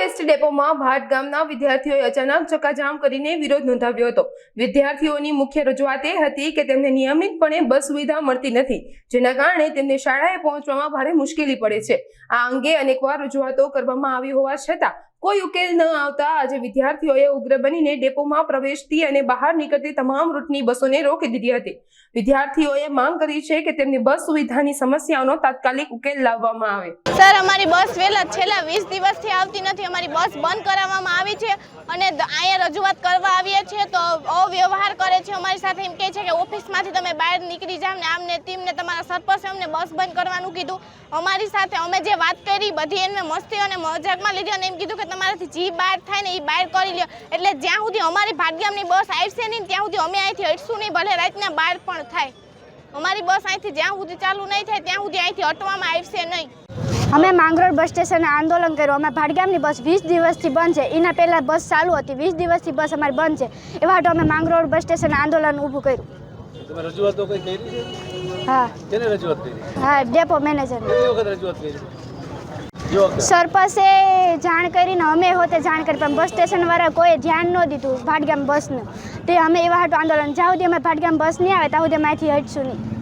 ST ડેપોમાં ભાટ ગામના વિદ્યાર્થીઓએ અચાનક ચક્કાજામ કરીને વિરોધ નોંધાવ્યો હતો। વિદ્યાર્થીઓની મુખ્ય રજૂઆત એ હતી કે તેમને નિયમિતપણે બસ સુવિધા મળતી નથી, જેના કારણે તેમને શાળાએ પહોંચવામાં ભારે મુશ્કેલી પડે છે। આ અંગે અનેકવાર રજૂઆતો કરવામાં આવી હોવા છતાં કોઈ ઉકેલ ન આવતા આજે વિદ્યાર્થીઓએ ઉગ્ર બનીને ડેપોમાં પ્રવેશતી અને બહાર નીકળતી તમામ રૂટની બસોને રોકી દીધી હતી। વિદ્યાર્થીઓએ માંગ કરી છે કે તેમની બસ સુવિધાની સમસ્યાઓનો તાત્કાલિક ઉકેલ લાવવામાં આવે। સર, અમારી બસ છેલ્લા 20 દિવસથી આવતી નથી। અમારી બસ બંધ કરાવવામાં આવી છે અને અહીંયા રજૂઆત કરવા આવીએ છીએ તો અવ્યવહાર કરે છે। અમારી સાથે એમ કહે છે કે ઓફિસમાંથી તમે બહાર નીકળી જાવ ને આમને તેમને તમારા સરપંચે અમને બસ બંધ કરવાનું કીધું। અમારી સાથે અમે જે વાત કરી બધી એને મસ્તી અને મજાકમાં લીધી અને એમ કીધું કે તમારાથી જી બહાર થાય ને એ બહાર કરી લ્યો। એટલે જ્યાં સુધી અમારી ભાટગામની બસ આવશે નહીં ત્યાં સુધી અમે અહીંથી હટશું નહીં, ભલે રાતના 12 પણ થાય। અમારી બસ અહીંથી જ્યાં સુધી ચાલુ નહીં થાય ત્યાં સુધી અહીંથી હટવામાં આવશે નહીં। અમે માંગરોળ બસ સ્ટેશને આંદોલન કર્યું। અમે ભાટગામની બસ 20 દિવસથી બંધ છે, એના પહેલાં બસ ચાલુ હતી, 20 દિવસથી બસ અમારી બંધ છે। એવા હાટુ અમે માંગરોળ બસ સ્ટેશને આંદોલન ઊભું કર્યું। તમે રજૂઆતો કઈ કરી છે? હા, કેને રજૂઆત કરી? હા, ડેપો મેનેજર। કેટલી વખત રજૂઆત કરી? સરપંચે જાણ કરીને અમે હોતે જાણ કરી પણ બસ સ્ટેશનવાળા કોઈ ધ્યાન ન દીધું ભાટગામ બસનું। તે અમે એવા હાટુ આંદોલન જ્યાં સુધી અમે ભાટગામ બસ નહીં આવે ત્યાં સુધી અમે અહીંથી હટશું નહીં।